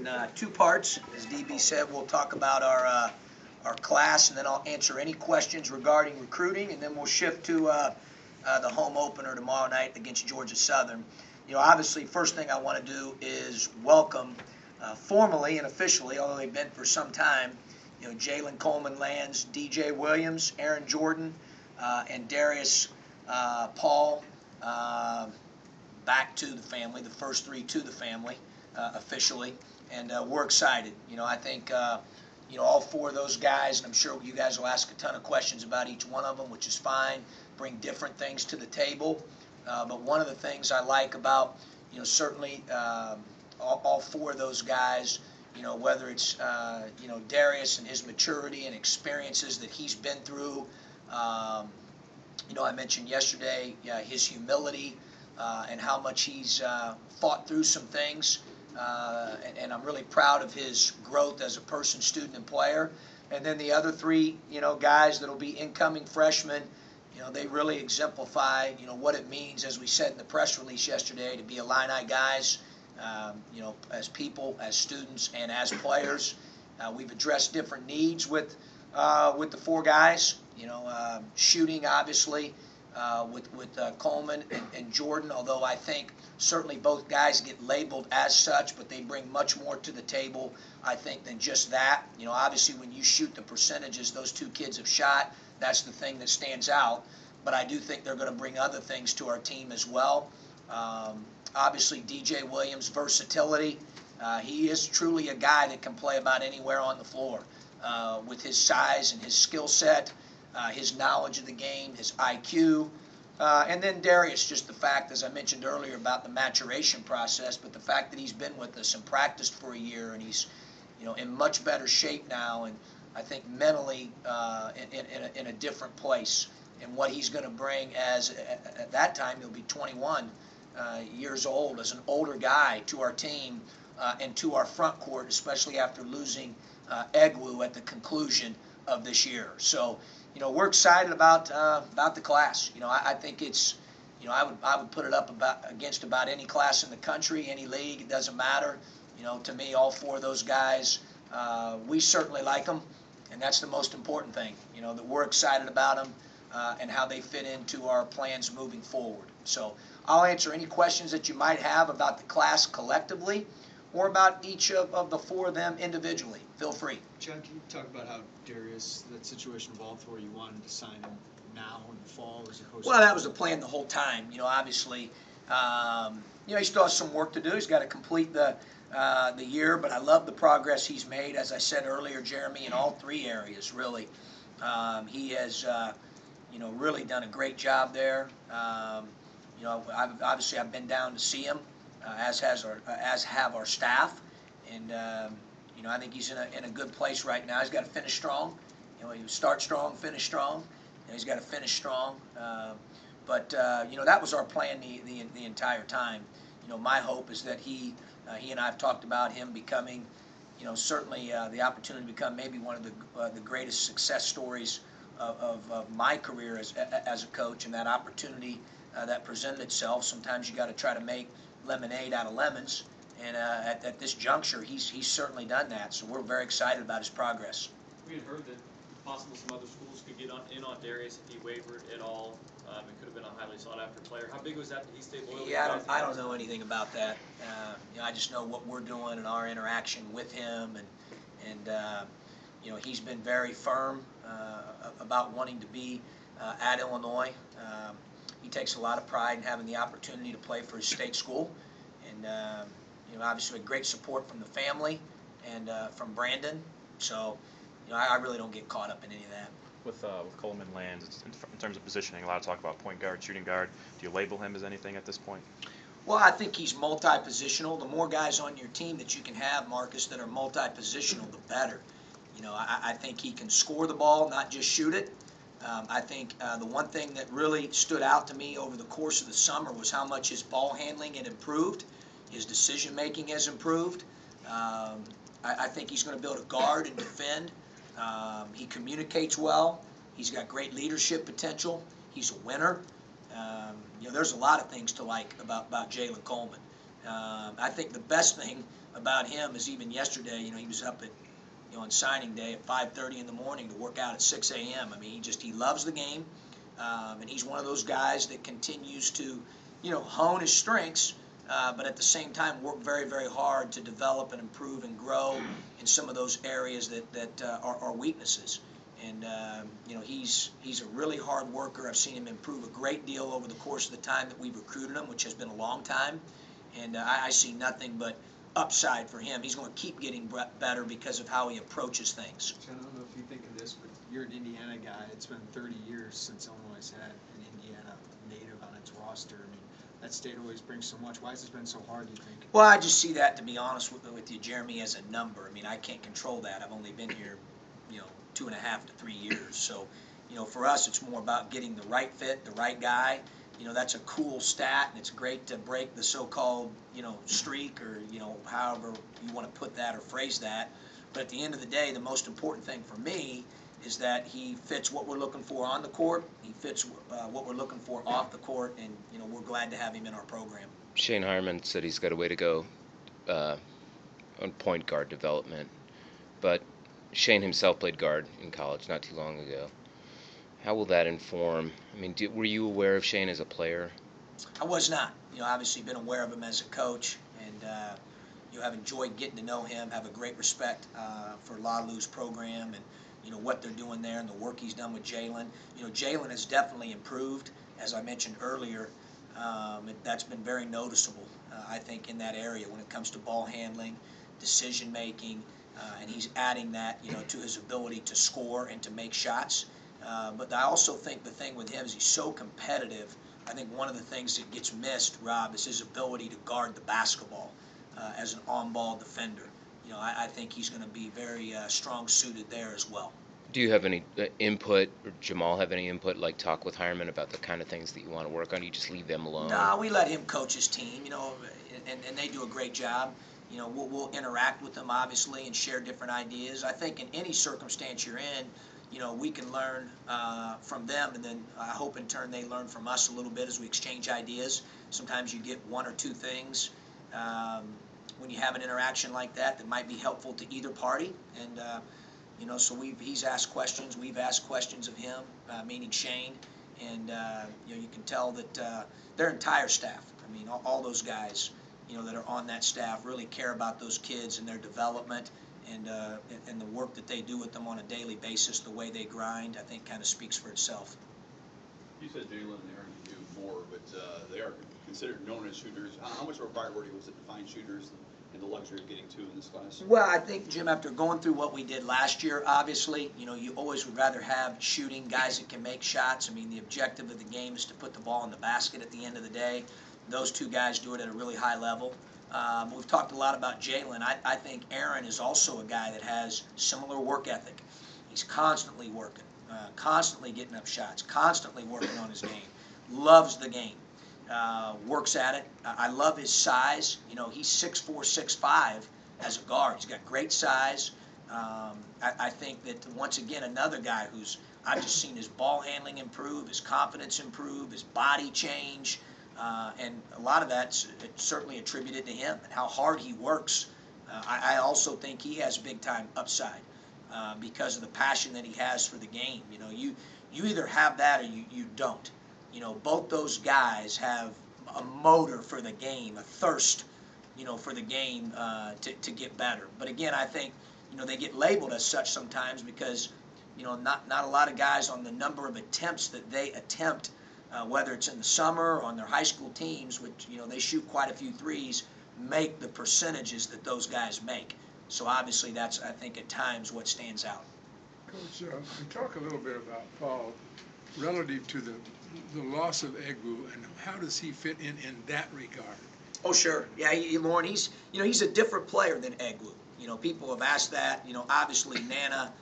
in two parts. As DB said, we'll talk about our class, and then I'll answer any questions regarding recruiting, and then we'll shift to the home opener tomorrow night against Georgia Southern. You know, obviously, first thing I want to do is welcome formally and officially, although they've been for some time, you know, Jalen Coleman Lands, DJ Williams, Aaron Jordan, and Darius Paul back to the family, the first three to the family officially, and we're excited. You know, I think you know, all four of those guys, I'm sure you guys will ask a ton of questions about each one of them, which is fine, bring different things to the table, but one of the things I like about, you know, certainly all four of those guys, you know, whether it's, you know, Darius and his maturity and experiences that he's been through, you know, I mentioned yesterday his humility and how much he's fought through some things, and I'm really proud of his growth as a person, student, and player. And then the other three, you know, guys that'll be incoming freshmen, you know, they really exemplify, you know, what it means, as we said in the press release yesterday, to be Illini guys, you know, as people, as students, and as players. We've addressed different needs with the four guys, you know, shooting, obviously, with Coleman and Jordan, although I think certainly both guys get labeled as such, but they bring much more to the table, I think, than just that. You know, obviously when you shoot the percentages those two kids have shot, that's the thing that stands out, but I do think they're going to bring other things to our team as well. Obviously DJ Williams' versatility, he is truly a guy that can play about anywhere on the floor with his size and his skill set. His knowledge of the game, his IQ, and then Darius, just the fact, as I mentioned earlier, about the maturation process, but the fact that he's been with us and practiced for a year, and he's, you know, in much better shape now, and I think mentally in a different place, and what he's going to bring as, at that time, he'll be 21 years old, as an older guy to our team and to our front court, especially after losing Egwu at the conclusion of this year. So, you know, we're excited about the class. You know, I think it's, you know, I would put it up against about any class in the country, any league. It doesn't matter. You know, to me, all four of those guys, we certainly like them, and that's the most important thing. You know, that we're excited about them and how they fit into our plans moving forward. So I'll answer any questions that you might have about the class collectively, or about each of the four of them individually. Feel free. Chad, can you talk about how Darius, that situation evolved where you wanted to sign him now in the fall as opposed to... Well, that was the plan the whole time. You know, obviously, you know, he still has some work to do. He's got to complete the year, but I love the progress he's made, as I said earlier, Jeremy, in all three areas, really. He has, you know, really done a great job there. You know, obviously I've been down to see him. As have our staff, and you know, I think he's in a good place right now. He's got to finish strong. You know, he start strong, finish strong, and he's got to finish strong. But you know, that was our plan the entire time. You know, my hope is that he and I have talked about him becoming, you know, certainly the opportunity to become maybe one of the greatest success stories of my career as a coach, and that opportunity that presented itself. Sometimes you got to try to make lemonade out of lemons, and at this juncture, he's certainly done that. So we're very excited about his progress. We had heard that possibly some other schools could get in on Darius if he wavered at all. It could have been a highly sought-after player. How big was that he stayed loyal? Yeah, I don't know anything about that. You know, I just know what we're doing and our interaction with him, and you know, he's been very firm about wanting to be at Illinois. He takes a lot of pride in having the opportunity to play for his state school, and you know, obviously with great support from the family and from Brandon. So, you know, I really don't get caught up in any of that. With Coleman Lands, in terms of positioning, a lot of talk about point guard, shooting guard. Do you label him as anything at this point? Well, I think he's multi-positional. The more guys on your team that you can have, Marcus, that are multi-positional, the better. You know, I think he can score the ball, not just shoot it. I think the one thing that really stood out to me over the course of the summer was how much his ball handling had improved. His decision-making has improved. I think he's going to be able to guard and defend. He communicates well. He's got great leadership potential. He's a winner. You know, there's a lot of things to like about Jalen Coleman. I think the best thing about him is even yesterday, he was up at, on signing day at 5:30 in the morning to work out at 6 a.m. I mean, he loves the game, and he's one of those guys that continues to, hone his strengths, but at the same time work very, very hard to develop and improve and grow in some of those areas that are weaknesses. And he's a really hard worker. I've seen him improve a great deal over the course of the time that we've recruited him, which has been a long time. And I see nothing but upside for him. He's going to keep getting better because of how he approaches things. I don't know if you think of this, but you're an Indiana guy. It's been 30 years since Illinois has had an Indiana native on its roster. I mean, that state always brings so much. Why has this been so hard, do you think? Well, I just see that, to be honest with you, Jeremy, as a number. I mean, I can't control that. I've only been here, 2.5 to 3 years. So, for us, it's more about getting the right fit, the right guy. That's a cool stat, and it's great to break the so-called, streak, or, however you want to put that or phrase that. But at the end of the day, the most important thing for me is that he fits what we're looking for on the court. He fits what we're looking for off the court, and, we're glad to have him in our program. Shane Harmon said he's got a way to go on point guard development, but Shane himself played guard in college not too long ago. How will that inform? I mean, were you aware of Shane as a player? I was not. Obviously been aware of him as a coach, and have enjoyed getting to know him. Have a great respect for Lalu's program and what they're doing there and the work he's done with Jalen. Jalen has definitely improved, as I mentioned earlier. That's been very noticeable, I think, in that area when it comes to ball handling, decision making, and he's adding that to his ability to score and to make shots. But I also think the thing with him is he's so competitive. I think one of the things that gets missed, Rob, is his ability to guard the basketball as an on-ball defender. I think he's going to be very strong-suited there as well. Do you have any input, or Jamal have any input, like talk with Hireman about the kind of things that you want to work on? Or you just leave them alone? No, we let him coach his team, and they do a great job. We'll interact with them, obviously, and share different ideas. I think in any circumstance you're in, we can learn from them, and then I hope in turn they learn from us a little bit as we exchange ideas. Sometimes you get one or two things when you have an interaction like that might be helpful to either party. And so he's asked questions, we've asked questions of him, meaning Shane, and you can tell that their entire staff, I mean, all those guys, that are on that staff really care about those kids and their development. And the work that they do with them on a daily basis, the way they grind, I think kind of speaks for itself. You said Jalen and Aaron can do more, but they are considered known as shooters. How much of a priority was it to find shooters and the luxury of getting two in this class? Well, I think, Jim, after going through what we did last year, obviously, you always would rather have shooting guys that can make shots. I mean, the objective of the game is to put the ball in the basket at the end of the day. Those two guys do it at a really high level. We've talked a lot about Jalen. I think Aaron is also a guy that has similar work ethic. He's constantly working, constantly getting up shots, constantly working on his game, loves the game, works at it. I love his size. He's 6'4", 6'5" as a guard. He's got great size. I think that, once again, another guy who's, I've just seen his ball handling improve, his confidence improve, his body change. And a lot of that's certainly attributed to him and how hard he works. I also think he has big-time upside because of the passion that he has for the game. You either have that or you don't. Both those guys have a motor for the game, a thirst, for the game to get better. But again, I think, they get labeled as such sometimes because, not a lot of guys on the number of attempts that they attempt, whether it's in the summer or on their high school teams, which, they shoot quite a few threes, make the percentages that those guys make. So obviously that's, I think, at times what stands out. Coach, talk a little bit about Paul relative to the loss of Egwu, and how does he fit in that regard? Oh, sure. Yeah, Lauren, he's a different player than Egwu. People have asked that. Obviously Nana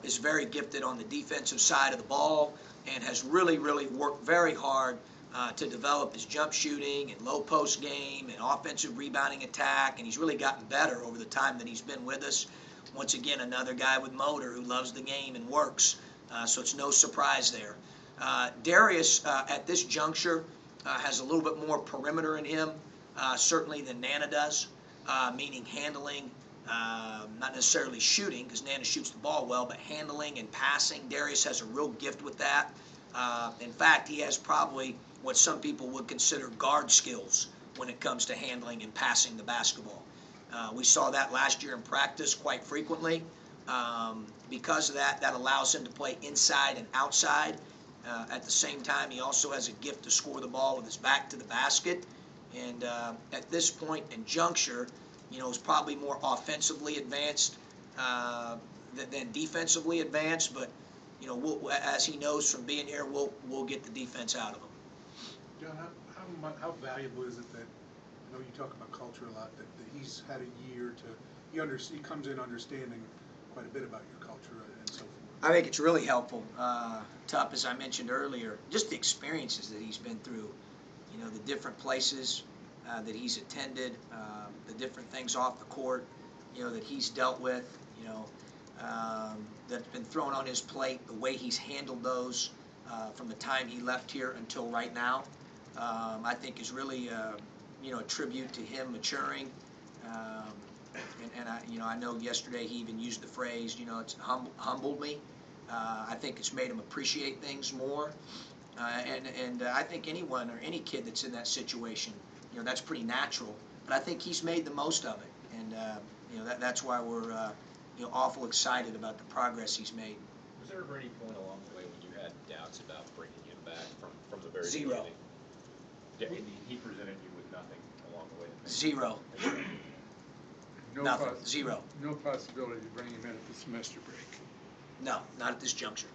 is very gifted on the defensive side of the ball and has really, really worked very hard to develop his jump shooting and low post game and offensive rebounding attack, and he's really gotten better over the time that he's been with us. Once again, another guy with motor who loves the game and works, so it's no surprise there. Darius, at this juncture, has a little bit more perimeter in him, certainly than Nana does. meaning handling, not necessarily shooting, because Nana shoots the ball well, but handling and passing. Darius has a real gift with that. In fact, he has probably what some people would consider guard skills when it comes to handling and passing the basketball. We saw that last year in practice quite frequently. Because of that, that allows him to play inside and outside. At the same time, he also has a gift to score the ball with his back to the basket. And at this point and juncture, is probably more offensively advanced than defensively advanced. But as he knows from being here, we'll get the defense out of him. John, how valuable is it that, I know you talk about culture a lot, that he's had a year to, he comes in understanding quite a bit about your culture and so forth? I think it's really helpful. Tup, as I mentioned earlier, just the experiences that he's been through, the different places that he's attended, the different things off the court, that he's dealt with, that's been thrown on his plate, the way he's handled those from the time he left here until right now, I think is really, a tribute to him maturing. I know yesterday he even used the phrase, it's humbled me. I think it's made him appreciate things more. And I think anyone or any kid that's in that situation, that's pretty natural. But I think he's made the most of it. And, that's why we're, awful excited about the progress he's made. Was there ever any point along the way when you had doubts about bringing him back from the very Zero. beginning? Yeah, and he presented you with nothing along the way? Zero. No Nothing. Zero. No possibility to bring him in at the semester break. No, not at this juncture.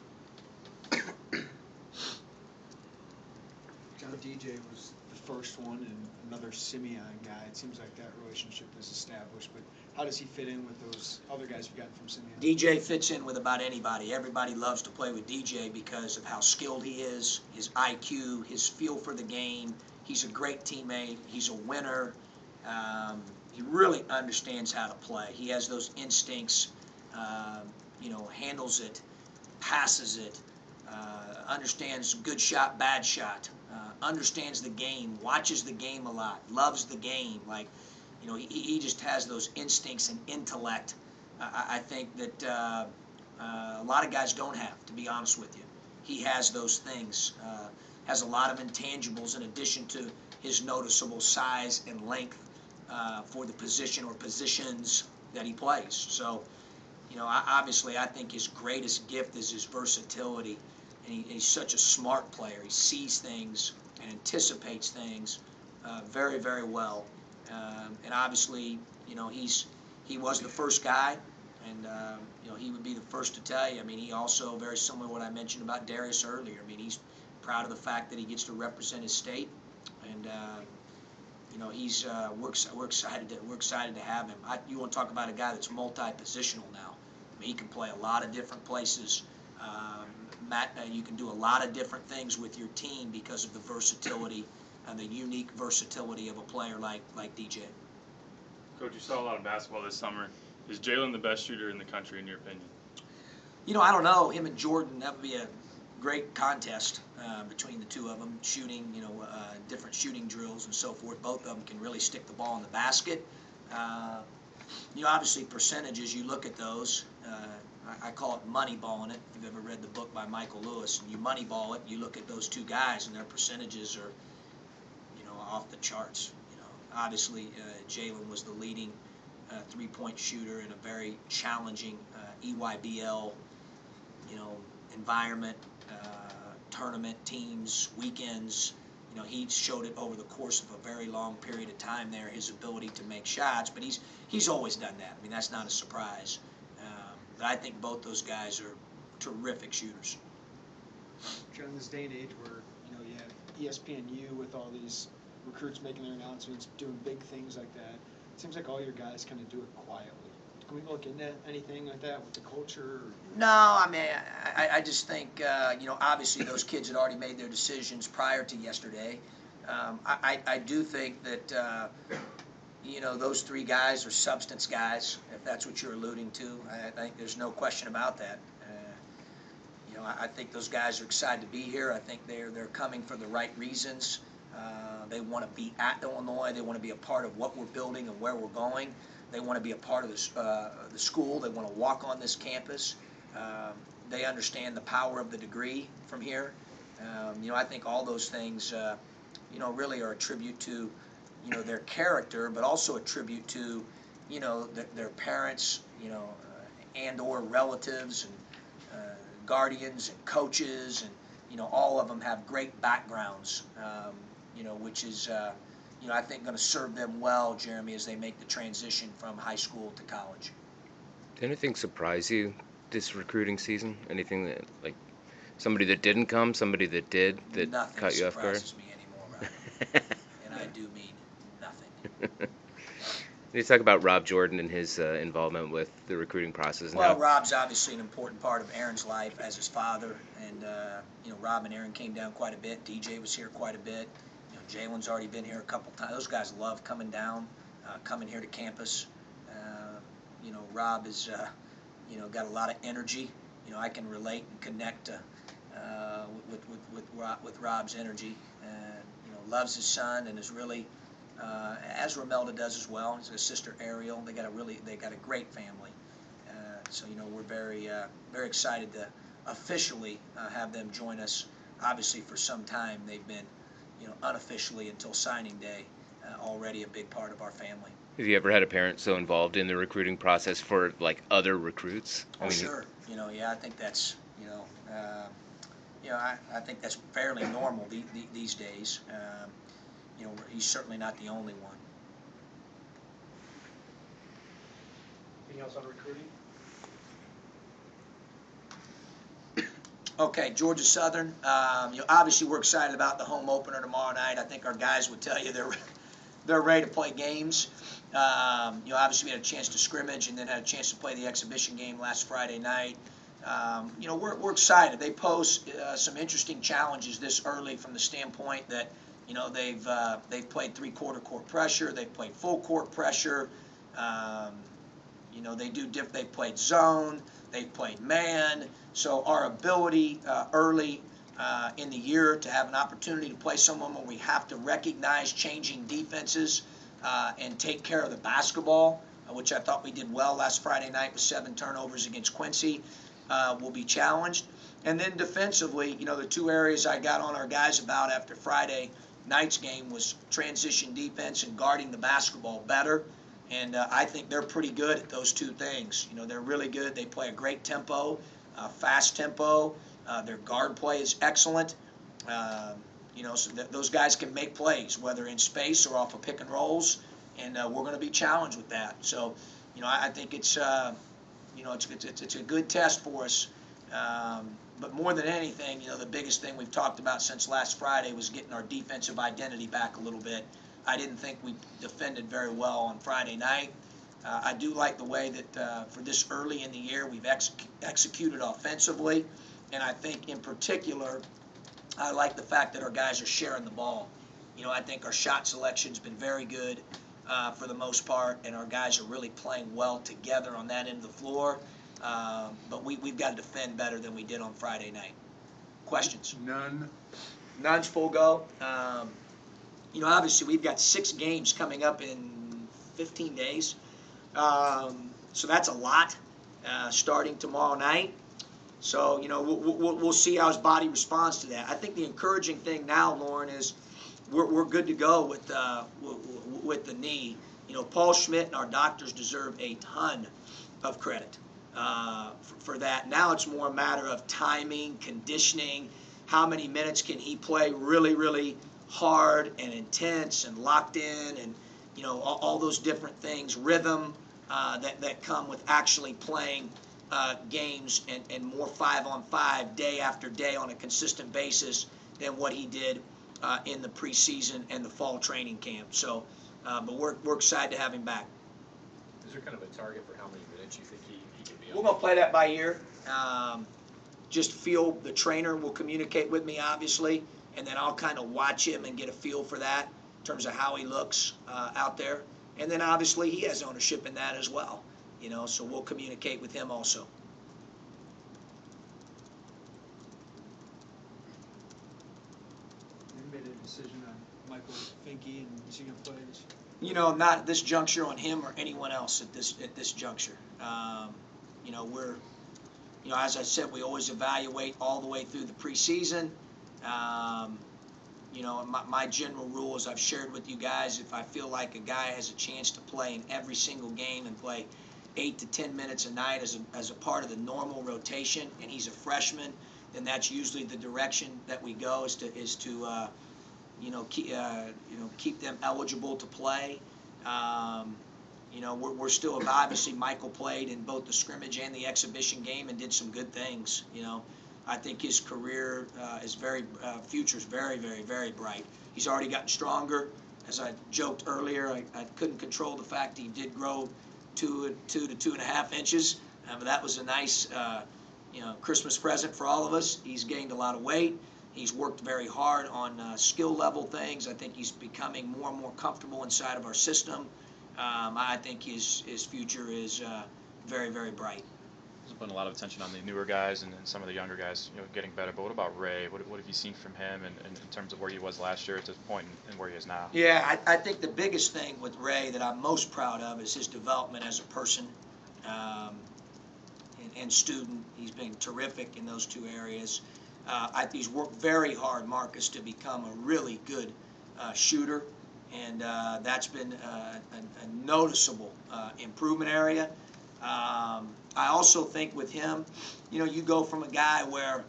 John, DJ was the first one, and another Simeon guy. It seems like that relationship is established, but how does he fit in with those other guys you've gotten from Simeon? DJ fits in with about anybody. Everybody loves to play with DJ because of how skilled he is, his IQ, his feel for the game. He's a great teammate. He's a winner. He really understands how to play. He has those instincts, handles it, passes it, understands good shot, bad shot, understands the game, watches the game a lot, loves the game. Like, he just has those instincts and intellect. I think that a lot of guys don't have, to be honest with you. He has those things, has a lot of intangibles in addition to his noticeable size and length for the position or positions that he plays. So, obviously I think his greatest gift is his versatility, and he's such a smart player. He sees things and anticipates things very, very well. And obviously, he was the first guy, and he would be the first to tell you. I mean, he also, very similar to what I mentioned about Darius earlier. I mean, he's proud of the fact that he gets to represent his state, and we're excited to have him. You want to talk about a guy that's multi-positional now. I mean, he can play a lot of different places. Matt, you can do a lot of different things with your team because of the versatility and the unique versatility of a player like DJ. Coach, you saw a lot of basketball this summer. Is Jalen the best shooter in the country, in your opinion? I don't know. Him and Jordan, that would be a great contest between the two of them, shooting, different shooting drills and so forth. Both of them can really stick the ball in the basket. Obviously percentages, you look at those. I call it money balling it. If you've ever read the book by Michael Lewis, and you money ball it, you look at those two guys, and their percentages are, off the charts. Obviously Jalen was the leading three-point shooter in a very challenging EYBL, environment, tournament, teams, weekends. He showed it over the course of a very long period of time there, his ability to make shots, but he's always done that. I mean, that's not a surprise. But I think both those guys are terrific shooters. John, in this day and age where, you have ESPNU with all these recruits making their announcements, doing big things like that, it seems like all your guys kind of do it quietly. Can we look into anything like that with the culture? No, I mean, I just think, obviously those kids had already made their decisions prior to yesterday. I do think that, those three guys are substance guys, if that's what you're alluding to. I think there's no question about that. I think those guys are excited to be here. I think they're coming for the right reasons. They want to be at Illinois. They want to be a part of what we're building and where we're going. They want to be a part of the school. They want to walk on this campus. They understand the power of the degree from here. I think all those things, really are a tribute to, their character, but also a tribute to, their parents, and or relatives and guardians and coaches, and, all of them have great backgrounds, which is, I think going to serve them well, Jeremy, as they make the transition from high school to college. Did anything surprise you this recruiting season? Anything that, like, somebody that didn't come, somebody that did, that Nothing caught you off guard? surprises me anymore, Rob. And I do mean nothing. You talk about Rob Jordan and his involvement with the recruiting process. And Well, how, Rob's obviously an important part of Aaron's life as his father, and Rob and Aaron came down quite a bit. DJ was here quite a bit. Jalen's already been here a couple times. Those guys love coming down, coming here to campus. Rob is, got a lot of energy. I can relate and connect with Rob's energy, and loves his son and is really, as Romelda does as well. His sister Ariel. They got a great family. So we're very excited to officially have them join us. Obviously, for some time they've been, unofficially until signing day, already a big part of our family. have you ever had a parent so involved in the recruiting process for, like, other recruits? Oh, sure. Yeah, I think that's, I think that's fairly normal these days. He's certainly not the only one. Anything else on recruiting? Okay, Georgia Southern. Obviously we're excited about the home opener tomorrow night. I think our guys would tell you they're ready to play games. Obviously we had a chance to scrimmage and then had a chance to play the exhibition game last Friday night. We're excited. They pose some interesting challenges this early from the standpoint that they've played three-quarter court pressure, they've played full court pressure. They've played zone, they've played man. So our ability early in the year to have an opportunity to play someone when we have to recognize changing defenses and take care of the basketball, which I thought we did well last Friday night with 7 turnovers against Quincy, will be challenged. And then defensively, the two areas I got on our guys about after Friday night's game was transition defense and guarding the basketball better. And I think they're pretty good at those two things. They're really good. They play a great tempo, fast tempo. Their guard play is excellent. So those guys can make plays, whether in space or off of pick and rolls. And we're going to be challenged with that. So, I think it's a good test for us. But more than anything, the biggest thing we've talked about since last Friday was getting our defensive identity back a little bit. I didn't think we defended very well on Friday night. I do like the way that for this early in the year we've executed offensively, and I think in particular I like the fact that our guys are sharing the ball. I think our shot selection's been very good for the most part, and our guys are really playing well together on that end of the floor. But we've got to defend better than we did on Friday night. Questions? None. None's full go. Obviously we've got 6 games coming up in 15 days. So that's a lot starting tomorrow night. So, we'll see how his body responds to that. I think the encouraging thing now, Lauren, is we're good to go with the knee. Paul Schmidt and our doctors deserve a ton of credit for that. Now it's more a matter of timing, conditioning, how many minutes can he play really, really hard and intense and locked in, and all those different things, rhythm that come with actually playing games and more 5-on-5 day after day on a consistent basis than what he did in the preseason and the fall training camp. So, but we're excited to have him back. Is there kind of a target for how many minutes you think he can be on? We're going to play that by ear. Just feel the trainer will communicate with me, obviously, and then I'll kind of watch him and get a feel for that in terms of how he looks out there. And then obviously he has ownership in that as well, so we'll communicate with him also. You made a decision on Michael Finke, and is he going to play this? Not at this juncture on him or anyone else at this juncture. We're, as I said, we always evaluate all the way through the preseason. My general rule, as I've shared with you guys, if I feel like a guy has a chance to play in every single game and play 8 to 10 minutes a night as a part of the normal rotation, and he's a freshman, then that's usually the direction that we go, is to keep them eligible to play. We're still, obviously Michael played in both the scrimmage and the exhibition game and did some good things. I think his career future is very, very, very bright. He's already gotten stronger. As I joked earlier, I couldn't control the fact he did grow 2 to 2.5 inches, but that was a nice, Christmas present for all of us. He's gained a lot of weight. He's worked very hard on skill level things. I think he's becoming more and more comfortable inside of our system. I think his future is very, very bright. There's been a lot of attention on the newer guys and some of the younger guys, getting better. But what about Ray? What have you seen from him in terms of where he was last year at this point and where he is now? Yeah, I think the biggest thing with Ray that I'm most proud of is his development as a person and student. He's been terrific in those two areas. He's worked very hard, Marcus, to become a really good shooter, and that's been a noticeable improvement area. I also think with him, you go from a guy where,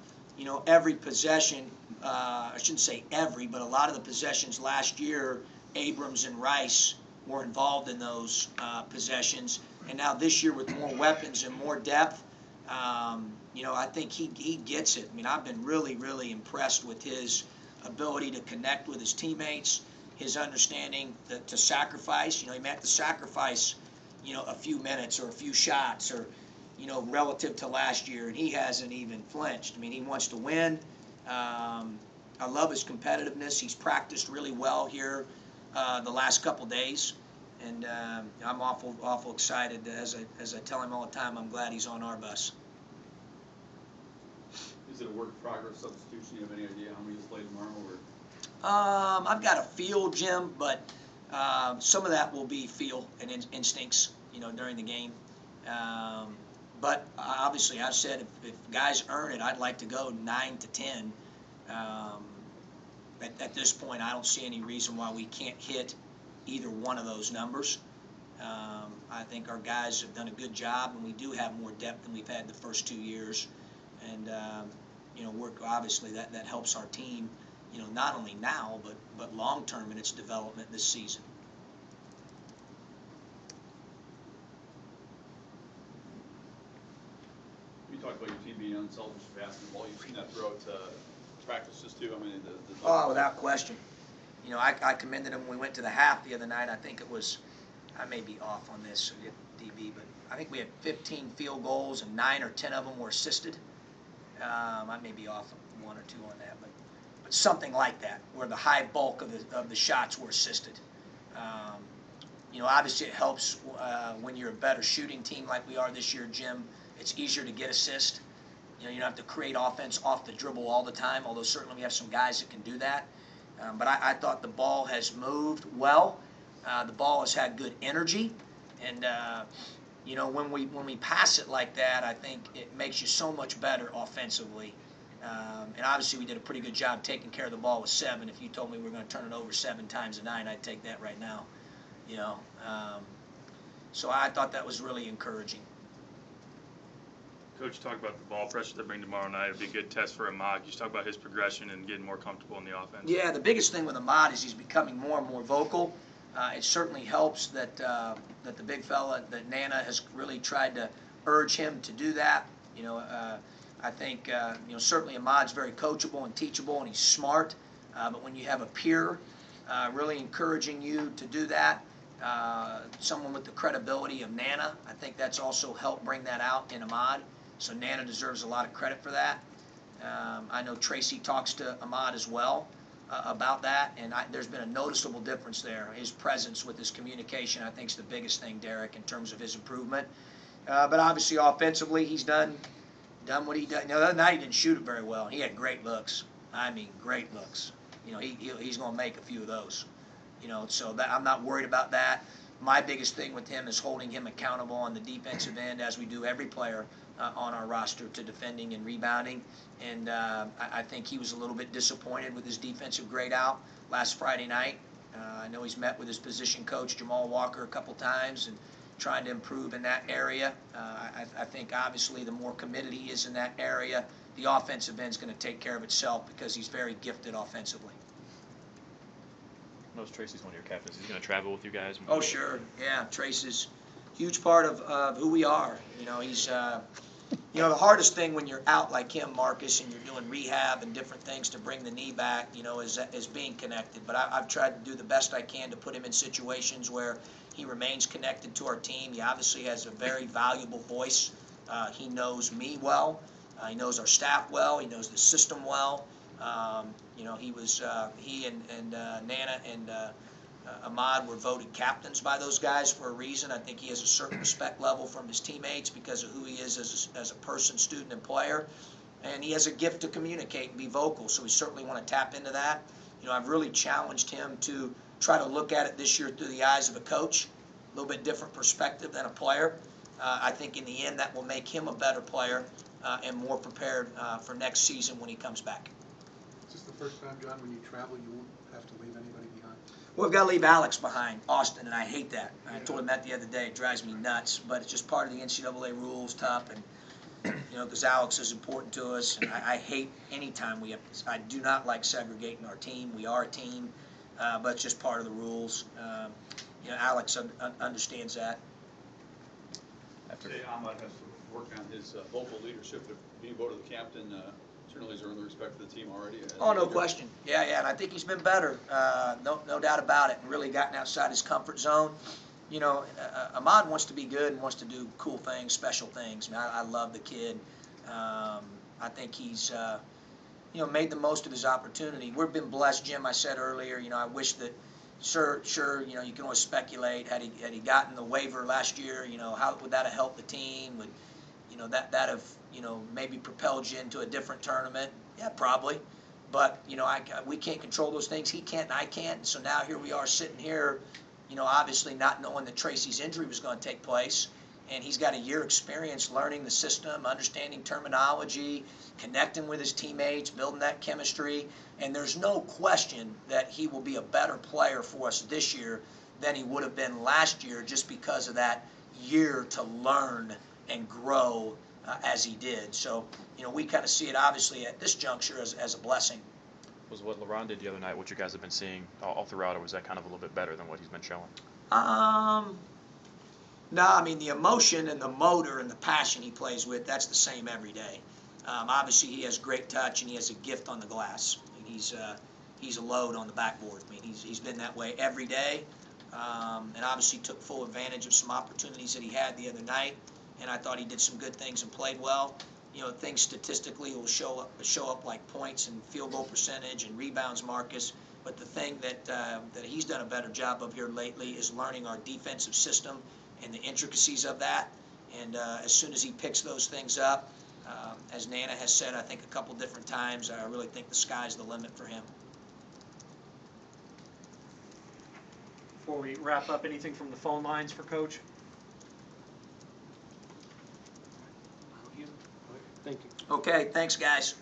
every possession, I shouldn't say every, but a lot of the possessions last year, Abrams and Rice were involved in those possessions, and now this year with more weapons and more depth, I think he gets it. I mean, I've been really, really impressed with his ability to connect with his teammates, his understanding to sacrifice. He may have to sacrifice, a few minutes or a few shots or, relative to last year, and he hasn't even flinched. I mean, he wants to win. I love his competitiveness. He's practiced really well here the last couple days, and I'm awful excited. As I tell him all the time, I'm glad he's on our bus. Is it a work in progress substitution? Do you have any idea how many he's played tomorrow? Or? I've got a feel, Jim, but some of that will be feel and instincts, during the game. But obviously, I've said if guys earn it, I'd like to go 9 to 10. At this point, I don't see any reason why we can't hit either one of those numbers. I think our guys have done a good job, and we do have more depth than we've had the first 2 years. And obviously that helps our team, not only now but long term in its development this season. You talked about your team being unselfish for basketball. You've seen that throughout practices too. I mean, Oh, without question. I commended them when we went to the half the other night. I think it was, I may be off on this, so get DB, but I think we had 15 field goals and 9 or 10 of them were assisted. I may be off 1 or 2 on that, but something like that, where the high bulk of the shots were assisted. Obviously it helps when you're a better shooting team like we are this year, Jim. It's easier to get assists. You don't have to create offense off the dribble all the time, although certainly we have some guys that can do that. But I thought the ball has moved well. The ball has had good energy, and when we pass it like that, I think it makes you so much better offensively. And obviously we did a pretty good job taking care of the ball with 7. If you told me we were going to turn it over 7 times a night, I'd take that right now. So I thought that was really encouraging. Coach, talk about the ball pressure they bring tomorrow night. It'd be a good test for Ahmad. Just talk about his progression and getting more comfortable in the offense. Yeah, the biggest thing with Ahmad is he's becoming more and more vocal. It certainly helps that the big fella, that Nana has really tried to urge him to do that. I think certainly Ahmad's very coachable and teachable, and he's smart. But when you have a peer really encouraging you to do that, someone with the credibility of Nana, I think that's also helped bring that out in Ahmad. So Nana deserves a lot of credit for that. I know Tracy talks to Ahmad as well about that, and there's been a noticeable difference there. His presence with his communication, I think, is the biggest thing, Derek, in terms of his improvement. But obviously, offensively, he's done what he done. The other night he didn't shoot it very well. He had great looks. I mean, great looks. you know, he's going to make a few of those. You know, so that I'm not worried about that. My biggest thing with him is holding him accountable on the defensive end, as we do every player on our roster, to defending and rebounding. And I think he was a little bit disappointed with his defensive grade out last Friday night. I know he's met with his position coach, Jamal Walker, a couple times and trying to improve in that area. I think obviously the more committed he is in that area, the offensive end's going to take care of itself because he's very gifted offensively. Knows Tracy's one of your captains. He's going to travel with you guys. Oh, sure. Yeah, Trace is a huge part of who we are. You know, he's, you know, the hardest thing when you're out like him, Marcus, and you're doing rehab and different things to bring the knee back, you know, is being connected. But I've tried to do the best I can to put him in situations where he remains connected to our team. He obviously has a very valuable voice. He knows me well. He knows our staff well. He knows the system well. You know, he and Nana and Ahmad were voted captains by those guys for a reason. I think he has a certain respect level from his teammates because of who he is as a person, student, and player. And he has a gift to communicate and be vocal, so we certainly want to tap into that. You know, I've really challenged him to try to look at it this year through the eyes of a coach, a little bit different perspective than a player. I think in the end that will make him a better player and more prepared for next season when he comes back. Is this the first time, John, when you travel, you won't have to leave anybody behind? Well, we've got to leave Alex behind, Austin, and I hate that. I told him that the other day. It drives me nuts, but it's just part of the NCAA rules, tough, and you know, because Alex is important to us, and I hate any time we have. I do not like segregating our team. We are a team, but it's just part of the rules. You know, Alex understands that. Say Ahmad has to work on his vocal leadership to be voted the captain. Certainly has earned the respect of the team already. Oh, no question. Yeah, and I think he's been better. No doubt about it, and really gotten outside his comfort zone. You know, Ahmad wants to be good and wants to do cool things, special things. I mean, I love the kid. I think he's, you know, made the most of his opportunity. We've been blessed, Jim. I said earlier, you know, I wish that, sure, you know, you can always speculate. Had he gotten the waiver last year, you know, how would that have helped the team? Would, you know, that have, you know, maybe propelled you into a different tournament? Yeah, probably. But, you know, we can't control those things. He can't and I can't. And so now here we are sitting here, you know, obviously not knowing that Tracy's injury was going to take place. And he's got a year experience learning the system, understanding terminology, connecting with his teammates, building that chemistry. And there's no question that he will be a better player for us this year than he would have been last year, just because of that year to learn and grow as he did. So, you know, we kind of see it obviously at this juncture as a blessing. Was what LeBron did the other night, what you guys have been seeing all throughout, or was that kind of a little bit better than what he's been showing? No, I mean, the emotion and the motor and the passion he plays with, that's the same every day. Obviously, he has great touch and he has a gift on the glass. I mean, he's a load on the backboard. I mean, he's been that way every day, and obviously took full advantage of some opportunities that he had the other night. And I thought he did some good things and played well. You know, things statistically will show up like points and field goal percentage and rebounds, Marcus. But the thing that he's done a better job of here lately is learning our defensive system and the intricacies of that. And as soon as he picks those things up, as Nana has said, I think a couple different times, I really think the sky's the limit for him. Before we wrap up, anything from the phone lines for Coach? Thank you. Okay, thanks, guys.